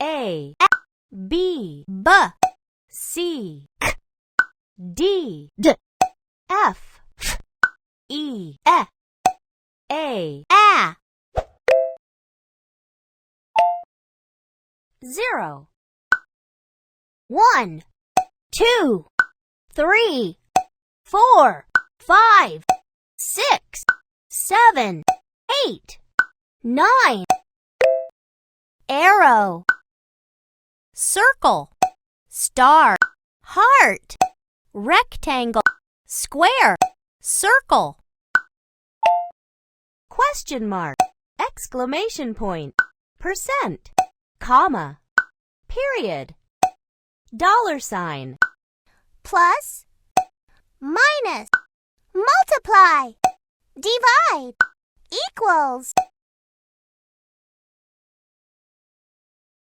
A, B, B, C, D, D, F, E, E, A. A. 0, 1, 2, 3, 4, 5, 6, 7, 8, 9. Arrow, circle, star, heart, rectangle, square, circle. question mark, exclamation point, percent, comma, period, dollar sign, Plus, minus, multiply, divide, equals.